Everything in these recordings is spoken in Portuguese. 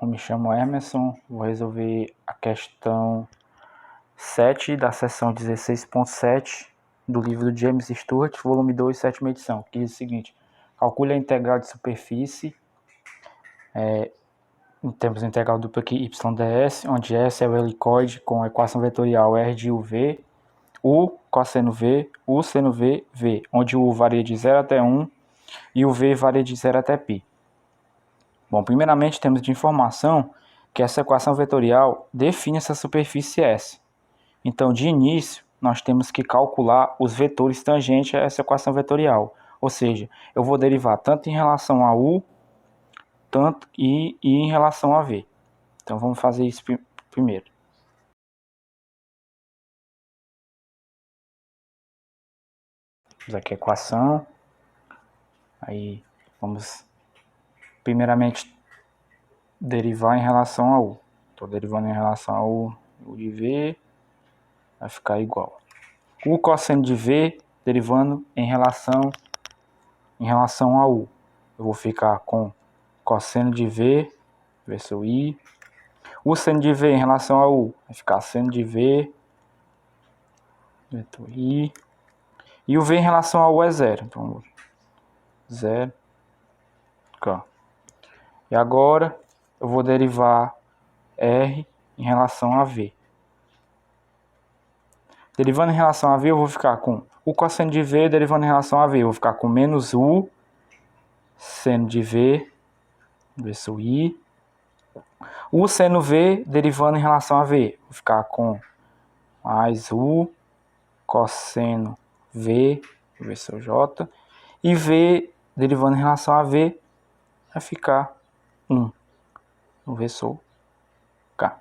Eu me chamo Emerson, vou resolver a questão 7 da seção 16.7 do livro do James Stewart, volume 2, sétima edição, que diz o seguinte: calcule a integral de superfície, temos a integral dupla aqui, y ds, onde S é o helicoide com a equação vetorial R de UV, U cosseno V, U seno V, V, onde o U varia de 0 até 1 e o V varia de 0 até π. Bom, primeiramente temos de informação que essa equação vetorial define essa superfície S. Então, de início, nós temos que calcular os vetores tangentes a essa equação vetorial. Ou seja, eu vou derivar tanto em relação a U tanto e em relação a V. Então, vamos fazer isso primeiro. Temos aqui a equação. Aí, vamos primeiramente derivar em relação a U. Estou derivando em relação a U de V, vai ficar igual. U cosseno de V derivando em relação a U. Eu vou ficar com cosseno de V versus I. O seno de V em relação a U vai ficar seno de V vetor I. E o V em relação a U é zero. Então, zero. Cá. E agora eu vou derivar R em relação a V. Derivando em relação a V, eu vou ficar com o cosseno de V derivando em relação a V. Eu vou ficar com menos U seno de V versus I. O seno V derivando em relação a V. Vou ficar com mais U cosseno V versus J. E V derivando em relação a V vai ficar 1 no versus K.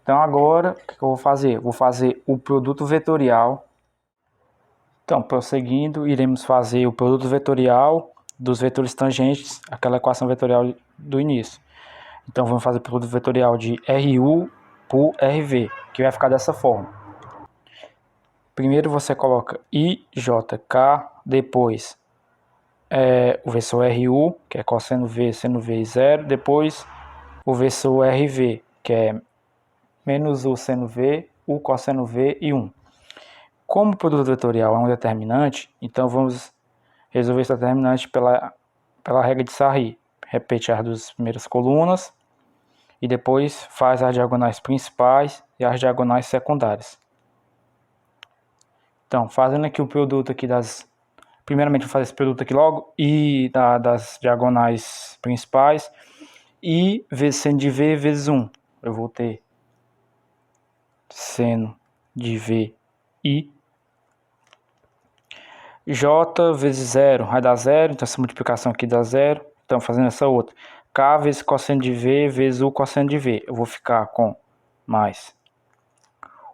Então agora, o que eu vou fazer? Vou fazer o produto vetorial. Então, prosseguindo, iremos fazer o produto vetorial dos vetores tangentes, aquela equação vetorial do início. Então, vamos fazer o produto vetorial de RU por RV, que vai ficar dessa forma. Primeiro você coloca IJK, depois o vetor RU, que é cosseno V, seno V e 0, depois o vetor RV, que é menos U seno V, U cosseno V e 1. Como o produto vetorial é um determinante, então vamos resolver esse determinante pela regra de Sarri. Repete as duas primeiras colunas e depois faz as diagonais principais e as diagonais secundárias. Então, fazendo aqui o produto aqui primeiramente vou fazer esse produto aqui logo, e das diagonais principais, I vezes seno de V vezes 1. Eu vou ter seno de V I. J vezes 0 vai dar 0, então essa multiplicação aqui dá 0. Então, fazendo essa outra. K vezes cosseno de V vezes U cosseno de V. Eu vou ficar com mais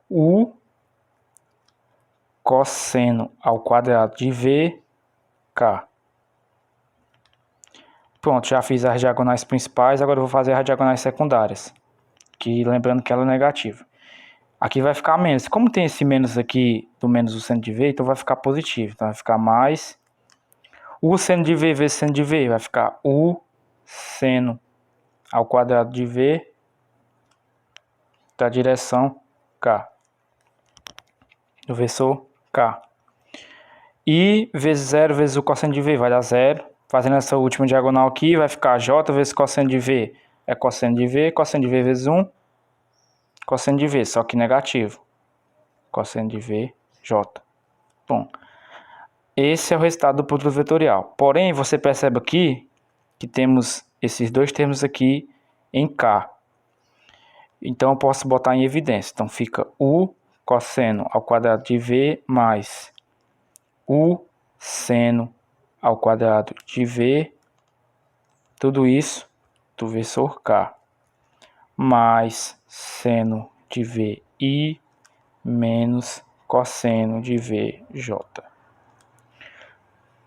U cosseno ao quadrado de V, K. Pronto, já fiz as diagonais principais, agora eu vou fazer as diagonais secundárias. Que lembrando que ela é negativa. Aqui vai ficar menos. Como tem esse menos aqui do menos o seno de V, então vai ficar positivo. Então vai ficar mais U seno de V vezes seno de V. Vai ficar U seno ao quadrado de V da direção K. Do vetor K. I vezes 0 vezes o cosseno de V vai dar 0. Fazendo essa última diagonal aqui, vai ficar J vezes cosseno de V é cosseno de V vezes 1, cosseno de V, só que negativo. Cosseno de V, J. Bom, esse é o resultado do produto vetorial. Porém, você percebe aqui que temos esses dois termos aqui em K. Então, eu posso botar em evidência. Então, fica U cosseno ao quadrado de V mais U seno ao quadrado de V, tudo isso do vetor K, mais seno de VI menos cosseno de VJ.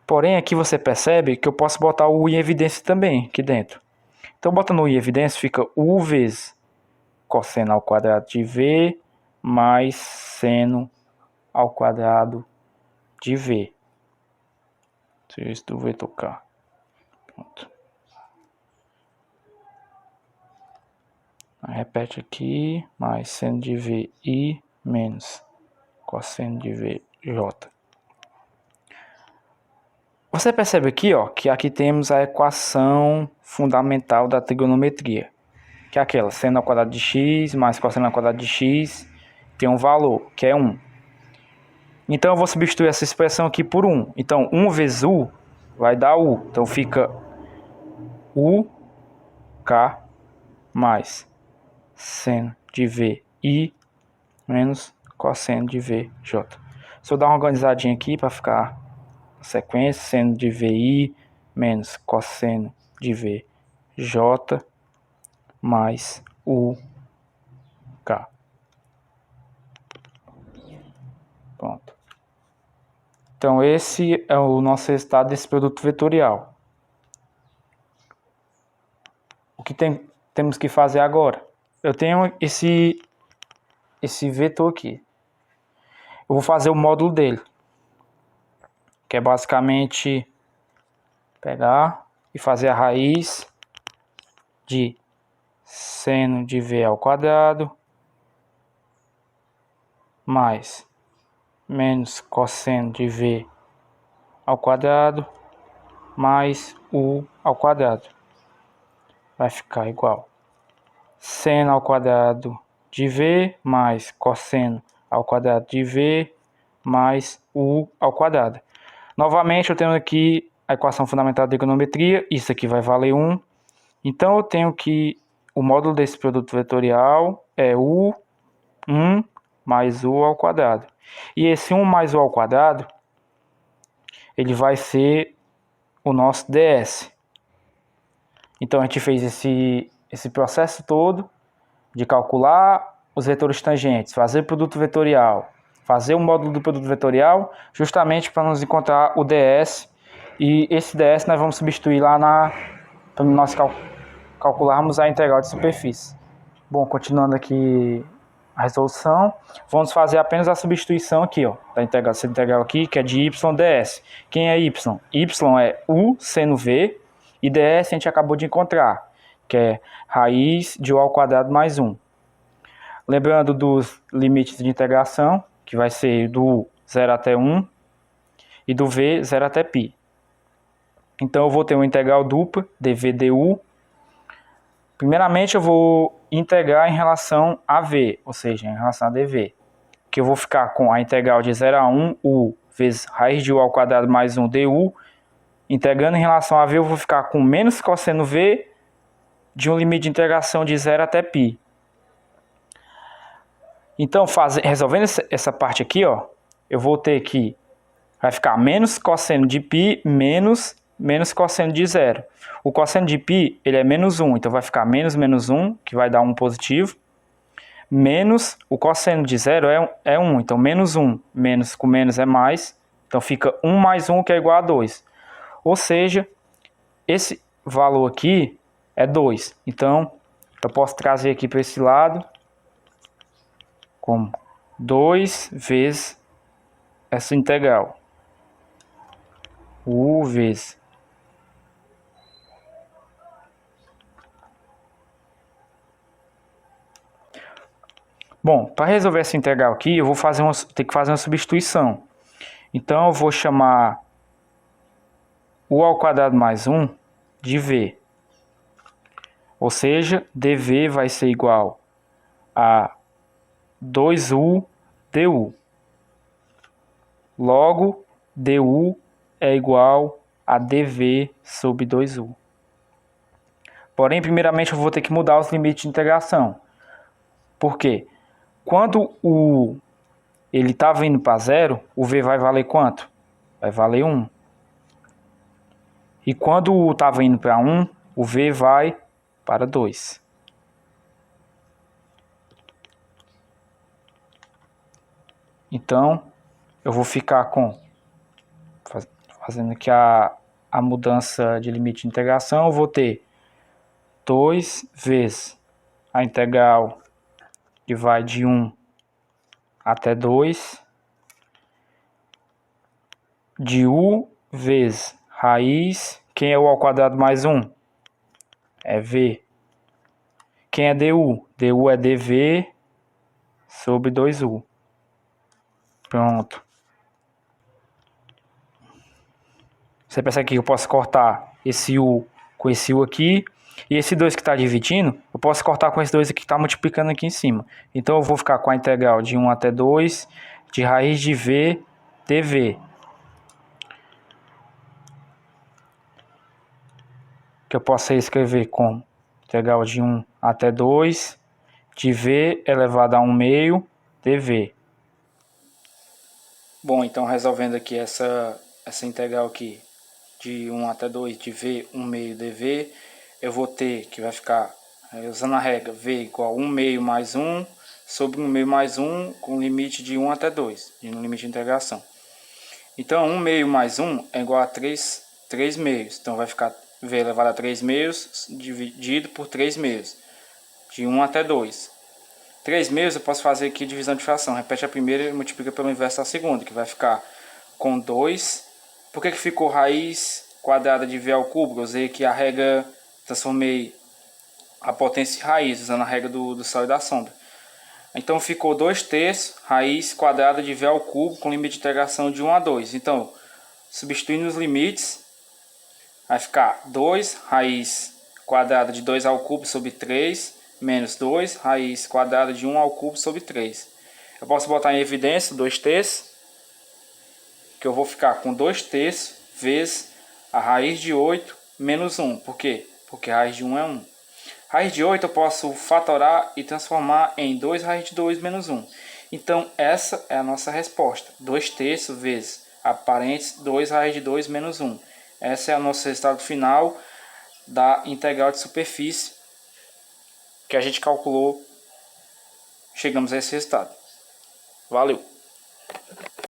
Porém, aqui você percebe que eu posso botar o U em evidência também, aqui dentro. Então, botando o U em evidência, fica U vezes cosseno ao quadrado de V mais seno ao quadrado de V. Isso do vetor K. Pronto. Repete aqui, mais seno de VI menos cosseno de VJ. Você percebe aqui, ó, que aqui temos a equação fundamental da trigonometria, que é aquela seno ao quadrado de x mais cosseno ao quadrado de x tem um valor, que é 1. Então eu vou substituir essa expressão aqui por 1. Então 1 vezes u vai dar u. Então fica UK mais seno de VI menos cosseno de VJ. Se eu dar uma organizadinha aqui para ficar na sequência, seno de VI menos cosseno de VJ mais UK. Pronto. Então esse é o nosso resultado desse produto vetorial. O que temos que fazer agora? Eu tenho esse vetor aqui. Eu vou fazer o módulo dele, que é basicamente pegar e fazer a raiz de seno de V ao quadrado mais menos cosseno de V ao quadrado mais U ao quadrado. Vai ficar igual seno ao quadrado de V mais cosseno ao quadrado de V mais U ao quadrado. Novamente eu tenho aqui a equação fundamental da trigonometria, isso aqui vai valer 1. Então eu tenho que o módulo desse produto vetorial é U1 mais U ao quadrado. E esse 1 mais U ao quadrado, ele vai ser o nosso ds. Então a gente fez esse processo todo de calcular os vetores tangentes, fazer o produto vetorial, fazer o módulo do produto vetorial, justamente para nos encontrar o ds. E esse ds nós vamos substituir lá para nós calcularmos a integral de superfície. Bom, continuando aqui a resolução, vamos fazer apenas a substituição aqui, ó, da integral, essa integral aqui, que é de y ds. Quem é y? Y é u seno v, e ds a gente acabou de encontrar, que é raiz de u ao quadrado mais 1. Lembrando dos limites de integração, que vai ser do u 0 até 1 e do v 0 até π. Então eu vou ter uma integral dupla, dv du. Primeiramente eu vou integrar em relação a v, ou seja, em relação a dv. Que eu vou ficar com a integral de 0 a 1 u vezes raiz de u ao quadrado mais 1 du. Integrando em relação a v, eu vou ficar com menos cosseno v de um limite de integração de 0 até π. Então, resolvendo essa parte aqui, ó, eu vou ter que vai ficar menos cosseno de π menos cosseno de 0. O cosseno de π ele é menos 1, então vai ficar menos 1, que vai dar 1 positivo, menos o cosseno de 0 é 1, então menos 1, menos com menos é mais, então fica 1 mais 1, que é igual a 2. Ou seja, esse valor aqui é 2. Então, eu posso trazer aqui para esse lado como 2 vezes essa integral. U vezes bom, para resolver essa integral aqui, eu vou ter que fazer uma substituição. Então, eu vou chamar u ao quadrado mais 1 de v. Ou seja, dv vai ser igual a 2u du. Logo, du é igual a dv sobre 2u. Porém, primeiramente eu vou ter que mudar os limites de integração. Por quê? Quando o ele está vindo para 0, o v vai valer quanto? Vai valer 1. E quando o estava indo para 1, o v vai para 2. Então, eu vou ficar com, fazendo aqui a mudança de limite de integração, eu vou ter 2 vezes a integral que vai de 1 até 2, de u vezes raiz, quem é u ao quadrado mais 1? É v. Quem é du? du é dv sobre 2u. Pronto. Você percebe que eu posso cortar esse u com esse u aqui. E esse 2 que está dividindo, eu posso cortar com esse 2 aqui que está multiplicando aqui em cima. Então eu vou ficar com a integral de 1 até 2 de raiz de v dv. Que eu posso escrever como integral de 1 até 2 de v elevado a 1 meio dv. Bom, então resolvendo aqui essa integral aqui de 1 até 2 de v 1 meio dv, eu vou ter que vai ficar, usando a regra, v igual a 1 meio mais 1 sobre 1 meio mais 1 com limite de 1 até 2, no limite de integração. Então 1 meio mais 1 é igual a 3 meios, então vai ficar v elevado a 3 meios dividido por 3 meios, de 1 até 2. 3 meios eu posso fazer aqui divisão de fração. Repete a primeira e multiplica pelo inverso da segunda, que vai ficar com 2. Por que ficou raiz quadrada de v ao cubo? Eu usei aqui a regra, transformei a potência em raiz, usando a regra do sol e da sombra. Então ficou 2/3 raiz quadrada de v ao cubo com limite de integração de 1 a 2. Então, substituindo os limites, vai ficar 2 raiz quadrada de 2 ao cubo sobre 3 menos 2 raiz quadrada de 1 ao cubo sobre 3. Eu posso botar em evidência 2/3, que eu vou ficar com 2/3 vezes a raiz de 8 menos 1. Por quê? Porque a raiz de 1 é 1. Raiz de 8 eu posso fatorar e transformar em 2 raiz de 2 menos 1. Então essa é a nossa resposta. 2/3 vezes a parênteses 2 raiz de 2 menos 1. Esse é o nosso resultado final da integral de superfície que a gente calculou. Chegamos a esse resultado. Valeu!